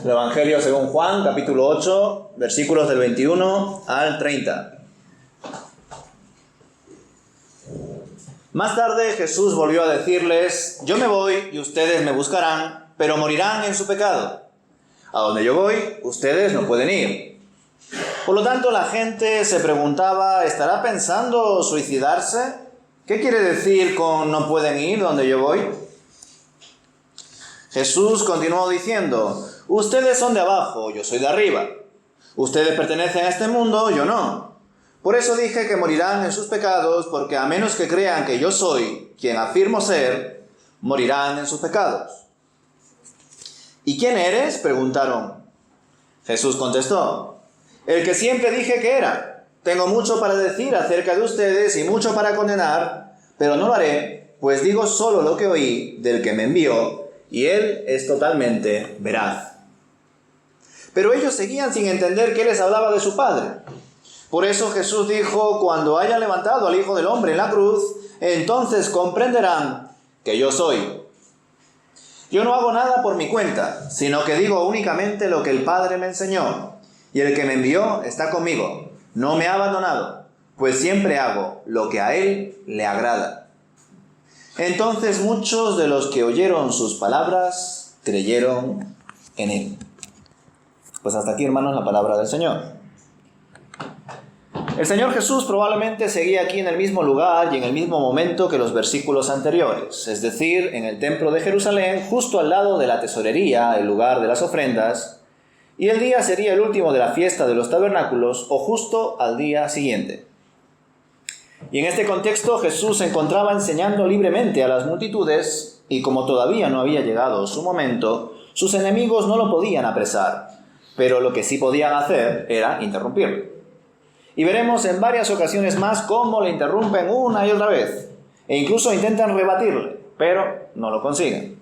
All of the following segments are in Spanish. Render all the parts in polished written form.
El Evangelio según Juan, capítulo 8, versículos del 21 al 30. Más tarde Jesús volvió a decirles: yo me voy y ustedes me buscarán, pero morirán en su pecado. A donde yo voy, ustedes no pueden ir. Por lo tanto, la gente se preguntaba: ¿estará pensando suicidarse? ¿Qué quiere decir con no pueden ir donde yo voy? Jesús continuó diciendo: ustedes son de abajo, yo soy de arriba. Ustedes pertenecen a este mundo, yo no. Por eso dije que morirán en sus pecados, porque a menos que crean que yo soy quien afirmo ser, morirán en sus pecados. ¿Y quién eres?, preguntaron. Jesús contestó: el que siempre dije que era. Tengo mucho para decir acerca de ustedes y mucho para condenar, pero no lo haré, pues digo solo lo que oí del que me envió, y él es totalmente veraz. Pero ellos seguían sin entender que él les hablaba de su Padre. Por eso Jesús dijo: cuando hayan levantado al Hijo del Hombre en la cruz, entonces comprenderán que yo soy. Yo no hago nada por mi cuenta, sino que digo únicamente lo que el Padre me enseñó, y el que me envió está conmigo. No me ha abandonado, pues siempre hago lo que a él le agrada. Entonces muchos de los que oyeron sus palabras creyeron en él. Pues hasta aquí, hermanos, la palabra del Señor. El Señor Jesús probablemente seguía aquí en el mismo lugar y en el mismo momento que los versículos anteriores, es decir, en el templo de Jerusalén, justo al lado de la tesorería, el lugar de las ofrendas, y el día sería el último de la fiesta de los tabernáculos o justo al día siguiente. Y en este contexto Jesús se encontraba enseñando libremente a las multitudes y como todavía no había llegado su momento, sus enemigos no lo podían apresar, pero lo que sí podían hacer era interrumpirlo. Y veremos en varias ocasiones más cómo le interrumpen una y otra vez, e incluso intentan rebatirle, pero no lo consiguen.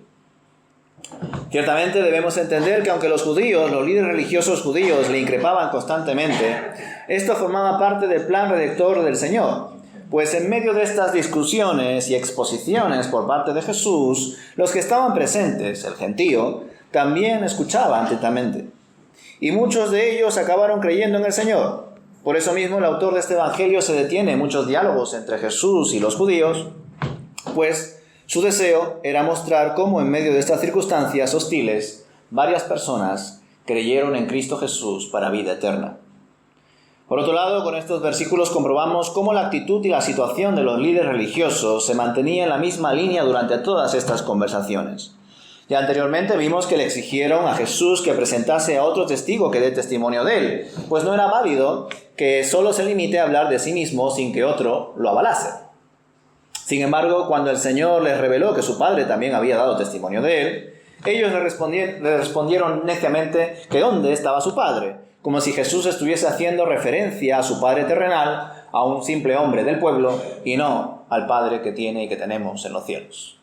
Ciertamente debemos entender que aunque los judíos, los líderes religiosos judíos, le increpaban constantemente, esto formaba parte del plan redentor del Señor, pues en medio de estas discusiones y exposiciones por parte de Jesús, los que estaban presentes, el gentío, también escuchaban atentamente. Y muchos de ellos acabaron creyendo en el Señor. Por eso mismo el autor de este Evangelio se detiene en muchos diálogos entre Jesús y los judíos, pues su deseo era mostrar cómo en medio de estas circunstancias hostiles, varias personas creyeron en Cristo Jesús para vida eterna. Por otro lado, con estos versículos comprobamos cómo la actitud y la situación de los líderes religiosos se mantenía en la misma línea durante todas estas conversaciones. Ya anteriormente vimos que le exigieron a Jesús que presentase a otro testigo que dé testimonio de él, pues no era válido que solo se limite a hablar de sí mismo sin que otro lo avalase. Sin embargo, cuando el Señor les reveló que su Padre también había dado testimonio de él, ellos le respondieron neciamente que dónde estaba su Padre, como si Jesús estuviese haciendo referencia a su Padre terrenal, a un simple hombre del pueblo, y no al Padre que tiene y que tenemos en los cielos.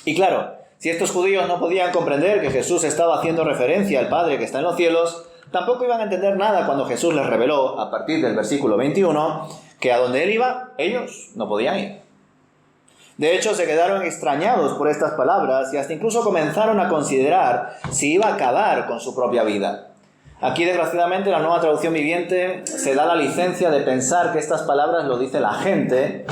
Y claro, si estos judíos no podían comprender que Jesús estaba haciendo referencia al Padre que está en los cielos, tampoco iban a entender nada cuando Jesús les reveló, a partir del versículo 21, que a donde él iba, ellos no podían ir. De hecho, se quedaron extrañados por estas palabras y hasta incluso comenzaron a considerar si iba a acabar con su propia vida. Aquí, desgraciadamente, la Nueva Traducción Viviente se da la licencia de pensar que estas palabras lo dice la gente,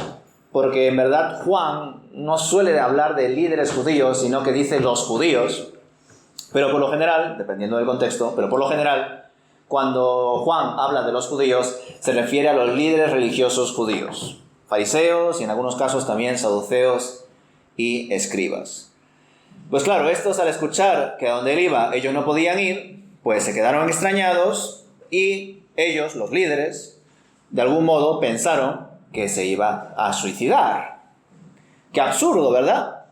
porque en verdad Juan no suele hablar de líderes judíos, sino que dice los judíos. Pero por lo general, dependiendo del contexto, pero por lo general, cuando Juan habla de los judíos, se refiere a los líderes religiosos judíos, fariseos y en algunos casos también saduceos y escribas. Pues claro, estos al escuchar que a donde él iba ellos no podían ir, pues se quedaron extrañados y ellos, los líderes, de algún modo pensaron que se iba a suicidar. ¡Qué absurdo!, ¿verdad?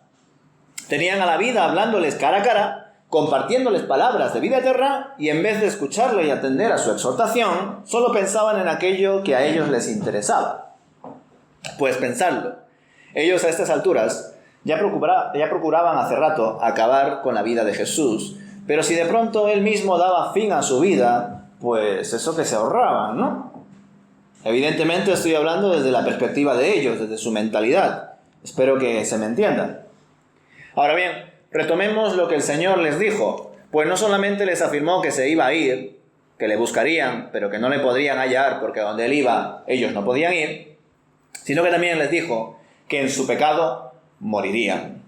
Tenían a la vida hablándoles cara a cara, compartiéndoles palabras de vida eterna, y en vez de escucharle y atender a su exhortación, solo pensaban en aquello que a ellos les interesaba. Pues pensadlo, ellos a estas alturas ya procuraban hace rato acabar con la vida de Jesús, pero si de pronto él mismo daba fin a su vida, pues eso que se ahorraban, ¿no? Evidentemente estoy hablando desde la perspectiva de ellos, desde su mentalidad. Espero que se me entienda. Ahora bien, retomemos lo que el Señor les dijo, Pues no solamente les afirmó que se iba a ir, que le buscarían, pero que no le podrían hallar porque donde él iba ellos no podían ir, sino que también les dijo que en su pecado morirían.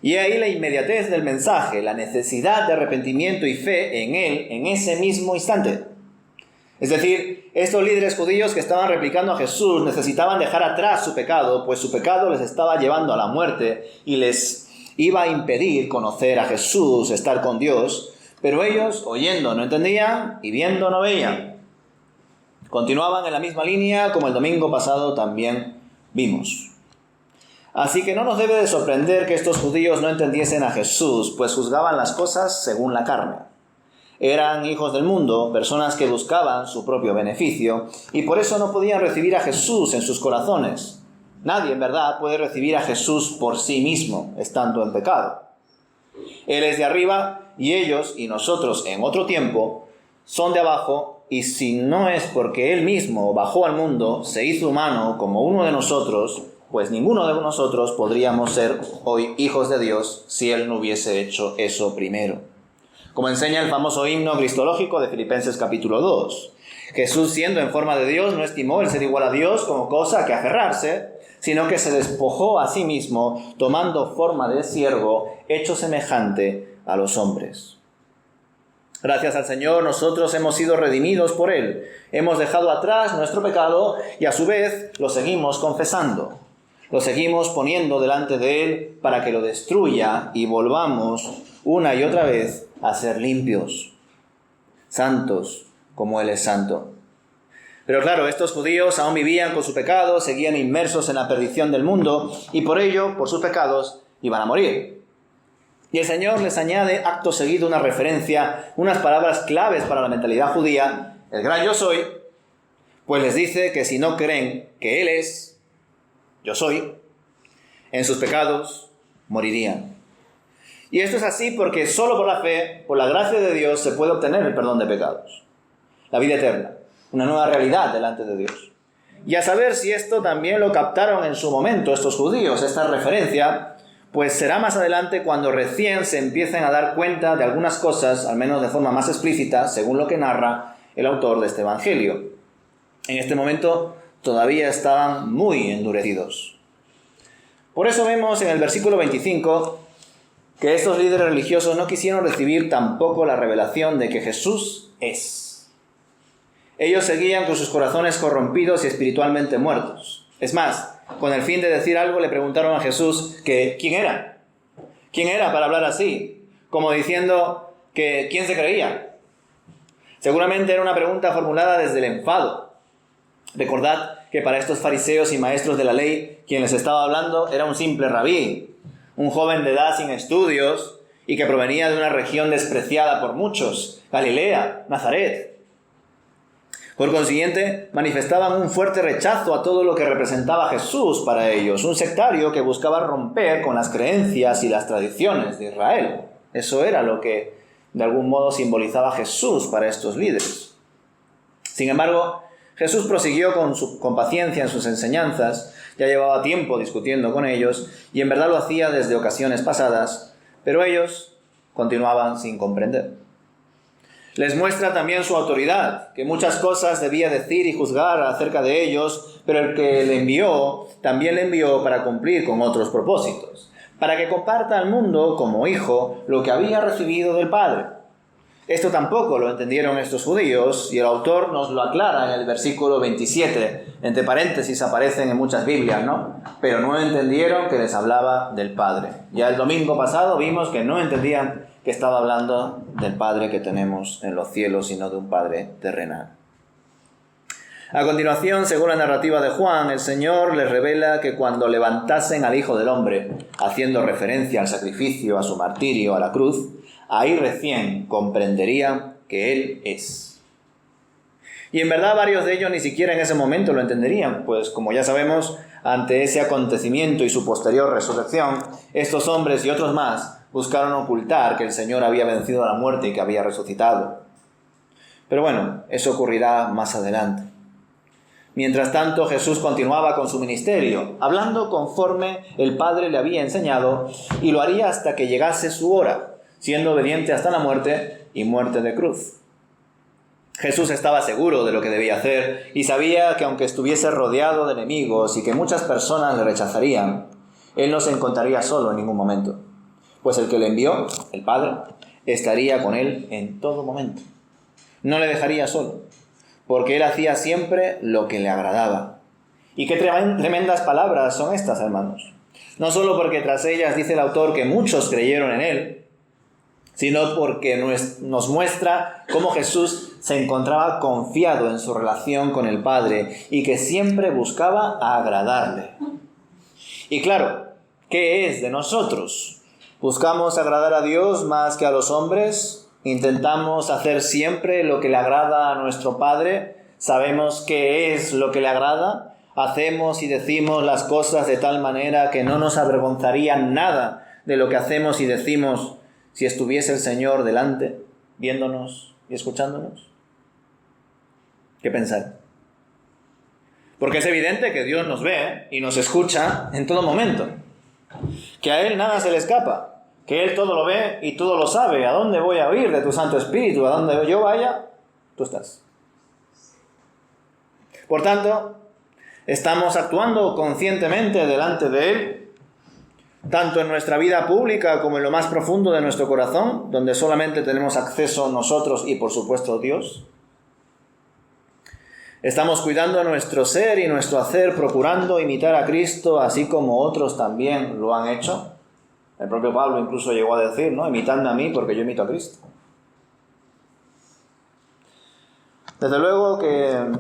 Y ahí la inmediatez del mensaje, la necesidad de arrepentimiento y fe en él en ese mismo instante. Es decir, estos líderes judíos que estaban replicando a Jesús necesitaban dejar atrás su pecado, pues su pecado les estaba llevando a la muerte y les iba a impedir conocer a Jesús, estar con Dios, pero ellos, oyendo, no entendían y viendo, no veían. Continuaban en la misma línea como el domingo pasado también vimos. Así que no nos debe de sorprender que estos judíos no entendiesen a Jesús, pues juzgaban las cosas según la carne. Eran hijos del mundo, personas que buscaban su propio beneficio, y por eso no podían recibir a Jesús en sus corazones. Nadie, en verdad, puede recibir a Jesús por sí mismo, estando en pecado. Él es de arriba, y ellos y nosotros en otro tiempo son de abajo, y si no es porque Él mismo bajó al mundo, se hizo humano como uno de nosotros, pues ninguno de nosotros podríamos ser hoy hijos de Dios si Él no hubiese hecho eso primero. Como enseña el famoso himno cristológico de Filipenses capítulo 2. Jesús, siendo en forma de Dios, no estimó el ser igual a Dios como cosa que aferrarse, sino que se despojó a sí mismo, tomando forma de siervo, hecho semejante a los hombres. Gracias al Señor, nosotros hemos sido redimidos por Él. Hemos dejado atrás nuestro pecado y a su vez lo seguimos confesando. Lo seguimos poniendo delante de Él para que lo destruya y volvamos una y otra vez a ser limpios, santos como Él es santo. Pero claro, estos judíos aún vivían con su pecado, seguían inmersos en la perdición del mundo y por ello, por sus pecados, iban a morir. Y el Señor les añade acto seguido una referencia, unas palabras claves para la mentalidad judía, el gran yo soy, pues les dice que si no creen que Él es, yo soy, en sus pecados morirían. Y esto es así porque solo por la fe, por la gracia de Dios, se puede obtener el perdón de pecados, la vida eterna, una nueva realidad delante de Dios. Y a saber si esto también lo captaron en su momento estos judíos, esta referencia, pues será más adelante cuando recién se empiecen a dar cuenta de algunas cosas, al menos de forma más explícita, según lo que narra el autor de este evangelio. En este momento todavía estaban muy endurecidos. Por eso vemos en el versículo 25 que estos líderes religiosos no quisieron recibir tampoco la revelación de que Jesús es. Ellos seguían con sus corazones corrompidos y espiritualmente muertos. Es más, con el fin de decir algo le preguntaron a Jesús que ¿quién era? ¿Quién era para hablar así? Como diciendo que ¿quién se creía? Seguramente era una pregunta formulada desde el enfado. Recordad que para estos fariseos y maestros de la ley, quien les estaba hablando era un simple rabí, un joven de edad sin estudios y que provenía de una región despreciada por muchos, Galilea, Nazaret. Por consiguiente, manifestaban un fuerte rechazo a todo lo que representaba Jesús para ellos, un sectario que buscaba romper con las creencias y las tradiciones de Israel. Eso era lo que de algún modo simbolizaba Jesús para estos líderes. Sin embargo, Jesús prosiguió con paciencia en sus enseñanzas, ya llevaba tiempo discutiendo con ellos y en verdad lo hacía desde ocasiones pasadas, pero ellos continuaban sin comprender. Les muestra también su autoridad, que muchas cosas debía decir y juzgar acerca de ellos, pero el que le envió, también le envió para cumplir con otros propósitos, para que comparta al mundo como hijo lo que había recibido del Padre. Esto tampoco lo entendieron estos judíos y el autor nos lo aclara en el versículo 27. Entre paréntesis aparecen en muchas Biblias, ¿no? Pero no entendieron que les hablaba del Padre. Ya el domingo pasado vimos que no entendían que estaba hablando del Padre que tenemos en los cielos, sino de un Padre terrenal. A continuación, según la narrativa de Juan, el Señor les revela que cuando levantasen al Hijo del Hombre, haciendo referencia al sacrificio, a su martirio, a la cruz, ahí recién comprenderían que Él es. Y en verdad varios de ellos ni siquiera en ese momento lo entenderían, pues como ya sabemos, ante ese acontecimiento y su posterior resurrección, estos hombres y otros más buscaron ocultar que el Señor había vencido a la muerte y que había resucitado. Pero bueno, eso ocurrirá más adelante. Mientras tanto, Jesús continuaba con su ministerio, hablando conforme el Padre le había enseñado, y lo haría hasta que llegase su hora, siendo obediente hasta la muerte y muerte de cruz. Jesús estaba seguro de lo que debía hacer y sabía que aunque estuviese rodeado de enemigos y que muchas personas le rechazarían, Él no se encontraría solo en ningún momento, pues el que le envió, el Padre, estaría con Él en todo momento. No le dejaría solo, porque Él hacía siempre lo que le agradaba. Y qué tremendas palabras son estas, hermanos. No solo porque tras ellas dice el autor que muchos creyeron en Él, sino porque nos muestra cómo Jesús se encontraba confiado en su relación con el Padre y que siempre buscaba agradarle. Y claro, ¿qué es de nosotros? ¿Buscamos agradar a Dios más que a los hombres? ¿Intentamos hacer siempre lo que le agrada a nuestro Padre? ¿Sabemos qué es lo que le agrada? ¿Hacemos y decimos las cosas de tal manera que no nos avergonzaría nada de lo que hacemos y decimos si estuviese el Señor delante, viéndonos y escuchándonos? ¿Qué pensar? Porque es evidente que Dios nos ve y nos escucha en todo momento. Que a Él nada se le escapa. Que Él todo lo ve y todo lo sabe. ¿A dónde voy a oír de tu Santo Espíritu? ¿A dónde yo vaya? Tú estás. Por tanto, estamos actuando conscientemente delante de Él, tanto en nuestra vida pública como en lo más profundo de nuestro corazón, donde solamente tenemos acceso nosotros y por supuesto Dios. Estamos cuidando nuestro ser y nuestro hacer, procurando imitar a Cristo, así como otros también lo han hecho. El propio Pablo incluso llegó a decir, ¿no? Imitadme a mí porque yo imito a Cristo. Desde luego que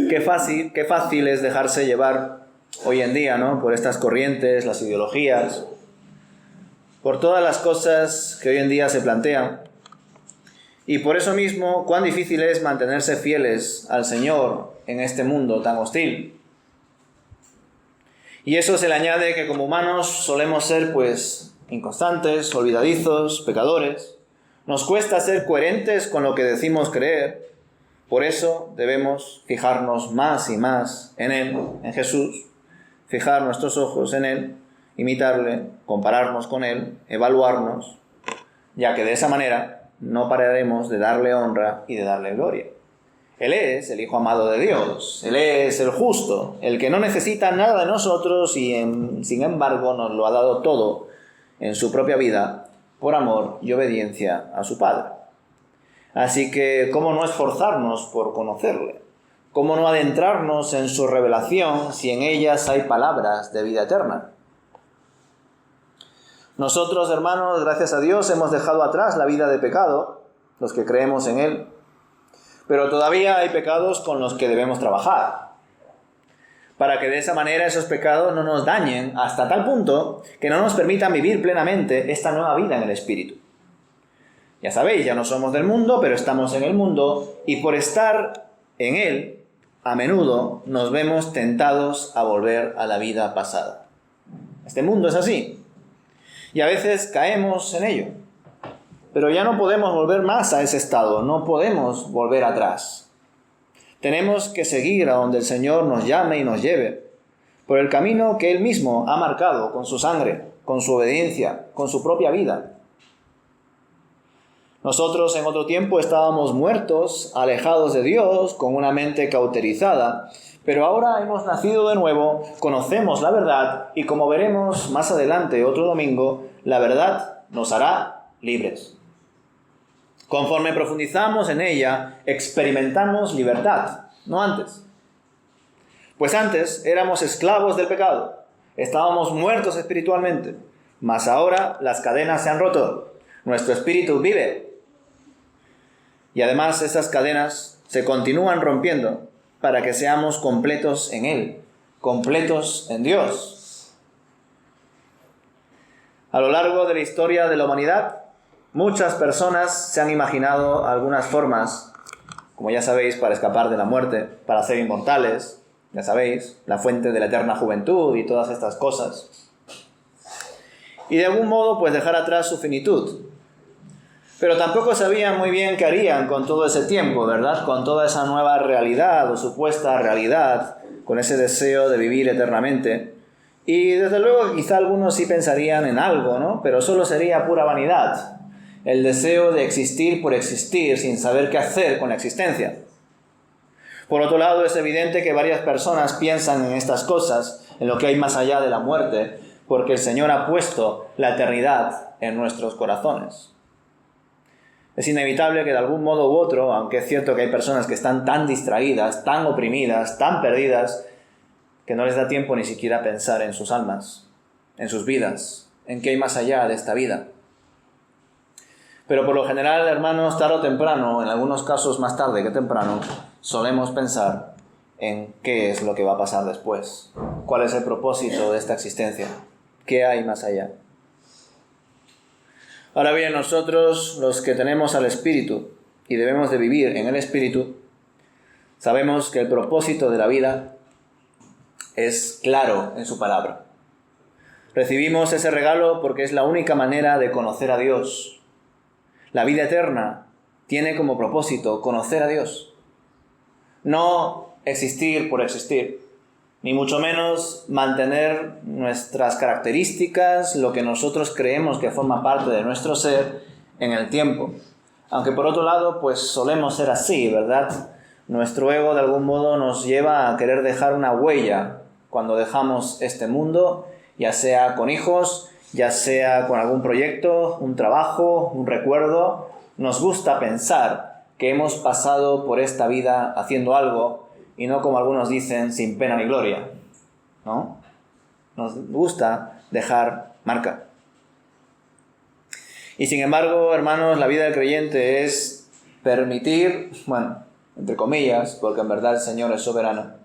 qué fácil es dejarse llevar hoy en día, ¿no? Por estas corrientes, las ideologías, por todas las cosas que hoy en día se plantean. Y por eso mismo, cuán difícil es mantenerse fieles al Señor en este mundo tan hostil. Y eso se le añade que como humanos solemos ser, pues, inconstantes, olvidadizos, pecadores. Nos cuesta ser coherentes con lo que decimos creer. Por eso debemos fijarnos más y más en Él, en Jesús, fijar nuestros ojos en Él, imitarle, compararnos con Él, evaluarnos, ya que de esa manera no pararemos de darle honra y de darle gloria. Él es el Hijo amado de Dios, Él es el justo, el que no necesita nada de nosotros y sin embargo nos lo ha dado todo en su propia vida por amor y obediencia a su Padre. Así que, ¿cómo no esforzarnos por conocerle? ¿Cómo no adentrarnos en su revelación si en ellas hay palabras de vida eterna? Nosotros, hermanos, gracias a Dios, hemos dejado atrás la vida de pecado, los que creemos en Él, pero todavía hay pecados con los que debemos trabajar, para que de esa manera esos pecados no nos dañen hasta tal punto que no nos permitan vivir plenamente esta nueva vida en el Espíritu. Ya sabéis, ya no somos del mundo, pero estamos en el mundo, y por estar en Él, a menudo nos vemos tentados a volver a la vida pasada. Este mundo es así. Y a veces caemos en ello. Pero ya no podemos volver más a ese estado, no podemos volver atrás. Tenemos que seguir a donde el Señor nos llame y nos lleve, por el camino que Él mismo ha marcado con su sangre, con su obediencia, con su propia vida. Nosotros en otro tiempo estábamos muertos, alejados de Dios, con una mente cauterizada, pero ahora hemos nacido de nuevo, conocemos la verdad y como veremos más adelante otro domingo, la verdad nos hará libres. Conforme profundizamos en ella, experimentamos libertad, no antes. Pues antes éramos esclavos del pecado, estábamos muertos espiritualmente, mas ahora las cadenas se han roto, nuestro espíritu vive. Y además estas cadenas se continúan rompiendo para que seamos completos en Él, completos en Dios. A lo largo de la historia de la humanidad, muchas personas se han imaginado algunas formas, como ya sabéis, para escapar de la muerte, para ser inmortales, ya sabéis, la fuente de la eterna juventud y todas estas cosas. Y de algún modo, pues dejar atrás su finitud. Pero tampoco sabían muy bien qué harían con todo ese tiempo, ¿verdad? Con toda esa nueva realidad o supuesta realidad, con ese deseo de vivir eternamente Y desde luego quizá algunos sí pensarían en algo, ¿no? Pero solo sería pura vanidad, el deseo de existir por existir sin saber qué hacer con la existencia. Por otro lado, es evidente que varias personas piensan en estas cosas, en lo que hay más allá de la muerte, porque el Señor ha puesto la eternidad en nuestros corazones. Es inevitable que de algún modo u otro, aunque es cierto que hay personas que están tan distraídas, tan oprimidas, tan perdidas, que no les da tiempo ni siquiera a pensar en sus almas, en sus vidas, en qué hay más allá de esta vida. Pero por lo general, hermanos, tarde o temprano, en algunos casos más tarde que temprano, solemos pensar en qué es lo que va a pasar después, cuál es el propósito de esta existencia, qué hay más allá. Ahora bien, nosotros, los que tenemos al Espíritu y debemos de vivir en el Espíritu, sabemos que el propósito de la vida es claro en su palabra. Recibimos ese regalo porque es la única manera de conocer a Dios. La vida eterna tiene como propósito conocer a Dios. No existir por existir, ni mucho menos mantener nuestras características, lo que nosotros creemos que forma parte de nuestro ser, en el tiempo. Aunque por otro lado, pues solemos ser así, ¿verdad? Nuestro ego de algún modo nos lleva a querer dejar una huella cuando dejamos este mundo, ya sea con hijos, ya sea con algún proyecto, un trabajo, un recuerdo. Nos gusta pensar que hemos pasado por esta vida haciendo algo y no, como algunos dicen, sin pena ni gloria, ¿no? Nos gusta dejar marca. Y sin embargo, hermanos, la vida del creyente es permitir, bueno, entre comillas, porque en verdad el Señor es soberano,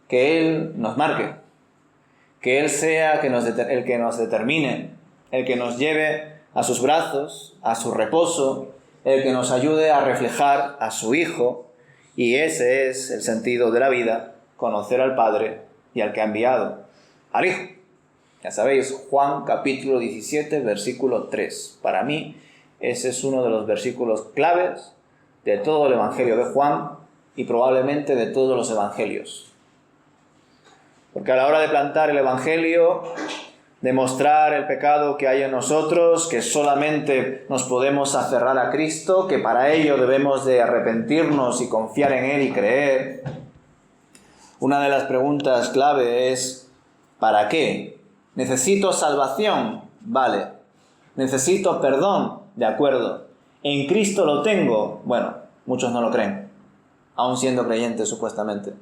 que Él nos marque, que Él sea el que nos determine, el que nos lleve a sus brazos, a su reposo, el que nos ayude a reflejar a su Hijo. Y ese es el sentido de la vida, conocer al Padre y al que ha enviado, al Hijo. Ya sabéis, Juan capítulo 17, versículo 3. Para mí, ese es uno de los versículos claves de todo el Evangelio de Juan y probablemente de todos los Evangelios. Porque a la hora de plantar el Evangelio, de mostrar el pecado que hay en nosotros, que solamente nos podemos aferrar a Cristo, que para ello debemos de arrepentirnos y confiar en Él y creer. Una de las preguntas clave es, ¿para qué? ¿Necesito salvación? Vale. ¿Necesito perdón? De acuerdo. ¿En Cristo lo tengo? Bueno, muchos no lo creen, aun siendo creyentes supuestamente.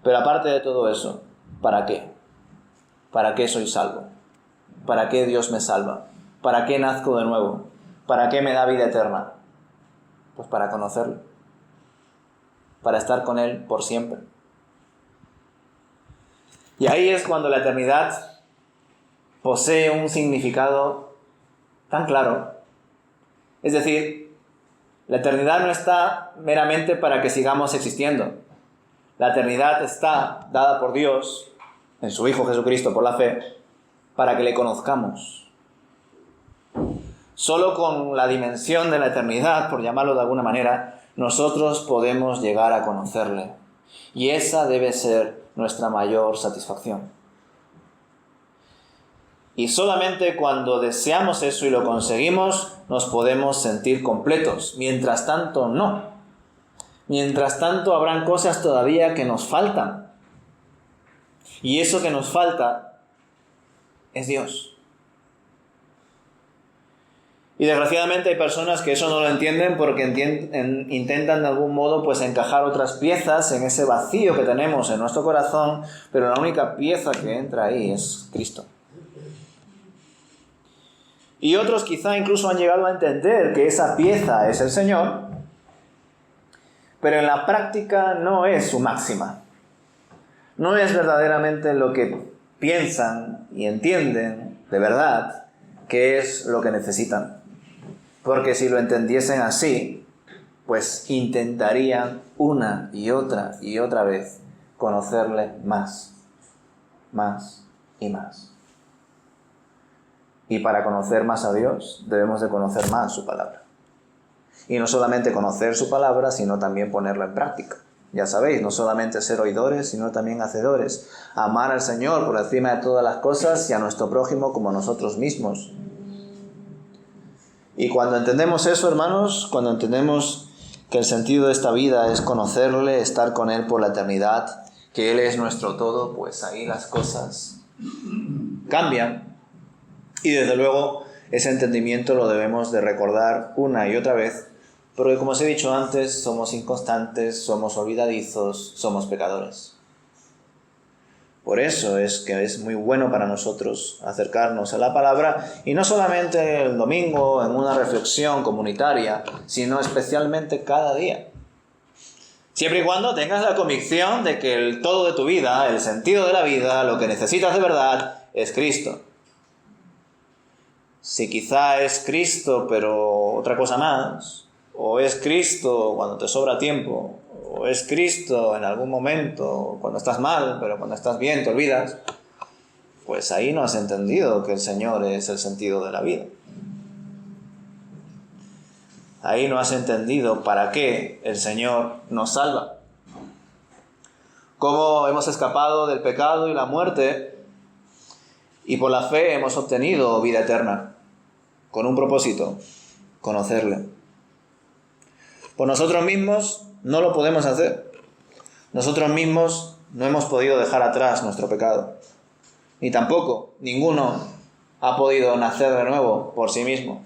Pero aparte de todo eso, ¿para qué? ¿Para qué soy salvo? ¿Para qué Dios me salva? ¿Para qué nazco de nuevo? ¿Para qué me da vida eterna? Pues para conocerlo, para estar con Él por siempre. Y ahí es cuando la eternidad posee un significado tan claro. Es decir, la eternidad no está meramente para que sigamos existiendo. La eternidad está dada por Dios en su Hijo Jesucristo por la fe, para que le conozcamos. Solo con la dimensión de la eternidad, por llamarlo de alguna manera, nosotros podemos llegar a conocerle. Y esa debe ser nuestra mayor satisfacción. Y solamente cuando deseamos eso y lo conseguimos, nos podemos sentir completos. Mientras tanto, no. Mientras tanto, habrán cosas todavía que nos faltan. Y eso que nos falta es Dios. Y desgraciadamente hay personas que eso no lo entienden porque intentan de algún modo pues encajar otras piezas en ese vacío que tenemos en nuestro corazón, pero la única pieza que entra ahí es Cristo. Y otros quizá incluso han llegado a entender que esa pieza es el Señor, pero en la práctica no es su máxima. No es verdaderamente lo que piensan y entienden de verdad que es lo que necesitan. Porque si lo entendiesen así, pues intentarían una y otra vez conocerle más y más. Y para conocer más a Dios debemos de conocer más su palabra. Y no solamente conocer su palabra, sino también ponerla en práctica. Ya sabéis, no solamente ser oidores, sino también hacedores. Amar al Señor por encima de todas las cosas y a nuestro prójimo como nosotros mismos. Y cuando entendemos eso, hermanos, cuando entendemos que el sentido de esta vida es conocerle, estar con Él por la eternidad, que Él es nuestro todo, pues ahí las cosas cambian. Y desde luego ese entendimiento lo debemos de recordar una y otra vez, porque como os he dicho antes, somos inconstantes, somos olvidadizos, somos pecadores. Por eso es que es muy bueno para nosotros acercarnos a la palabra, y no solamente el domingo en una reflexión comunitaria, sino especialmente cada día. Siempre y cuando tengas la convicción de que el todo de tu vida, el sentido de la vida, lo que necesitas de verdad, es Cristo. Si quizá es Cristo, pero otra cosa más, o es Cristo cuando te sobra tiempo, o es Cristo en algún momento cuando estás mal, pero cuando estás bien te olvidas, pues ahí no has entendido que el Señor es el sentido de la vida. Ahí no has entendido para qué el Señor nos salva. Cómo hemos escapado del pecado y la muerte y por la fe hemos obtenido vida eterna, con un propósito: conocerle. Por nosotros mismos no lo podemos hacer. Nosotros mismos no hemos podido dejar atrás nuestro pecado. Ni tampoco ninguno ha podido nacer de nuevo por sí mismo.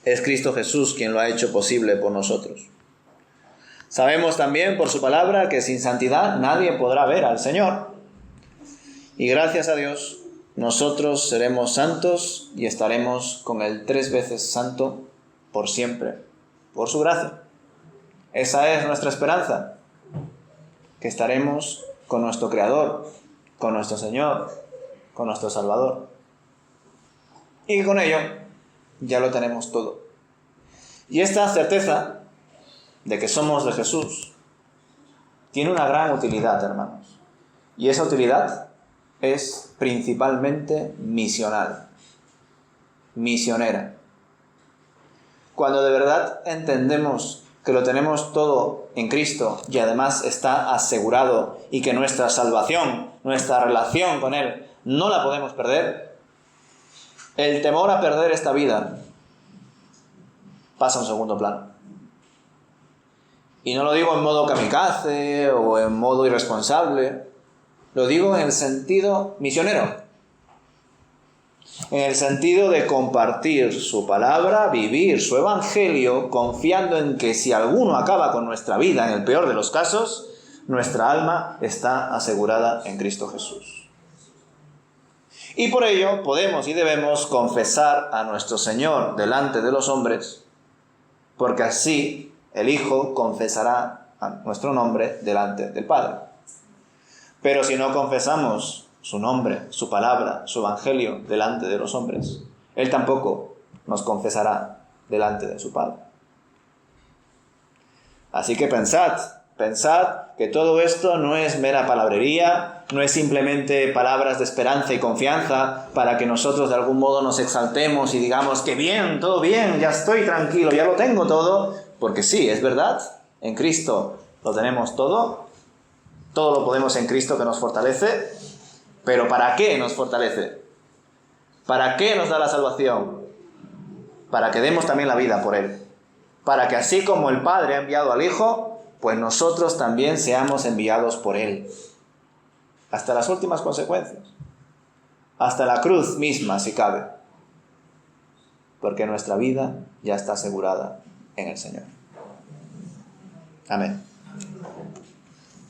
Es Cristo Jesús quien lo ha hecho posible por nosotros. Sabemos también por su palabra que sin santidad nadie podrá ver al Señor. Y gracias a Dios, nosotros seremos santos y estaremos con el 3 veces santo por siempre, por su gracia. Esa es nuestra esperanza, que estaremos con nuestro Creador, con nuestro Señor, con nuestro Salvador. Y con ello ya lo tenemos todo. Y esta certeza de que somos de Jesús tiene una gran utilidad, hermanos. Y esa utilidad es principalmente misional, misionera. Cuando de verdad entendemos que lo tenemos todo en Cristo y además está asegurado y que nuestra salvación, nuestra relación con Él, no la podemos perder, el temor a perder esta vida pasa a un segundo plano. Y no lo digo en modo kamikaze o en modo irresponsable, lo digo en el sentido misionero. En el sentido de compartir su palabra, vivir su evangelio, confiando en que si alguno acaba con nuestra vida, en el peor de los casos, nuestra alma está asegurada en Cristo Jesús. Y por ello podemos y debemos confesar a nuestro Señor delante de los hombres, porque así el Hijo confesará a nuestro nombre delante del Padre. Pero si no confesamos su nombre, su palabra, su evangelio delante de los hombres, Él tampoco nos confesará delante de su Padre. Así que pensad que todo esto no es mera palabrería, no es simplemente palabras de esperanza y confianza para que nosotros de algún modo nos exaltemos y digamos que bien, todo bien, ya estoy tranquilo, ya lo tengo todo, porque sí, es verdad, en Cristo lo tenemos todo lo podemos en Cristo que nos fortalece. ¿Pero para qué nos fortalece? ¿Para qué nos da la salvación? Para que demos también la vida por Él. Para que así como el Padre ha enviado al Hijo, pues nosotros también seamos enviados por Él. Hasta las últimas consecuencias. Hasta la cruz misma, si cabe. Porque nuestra vida ya está asegurada en el Señor. Amén.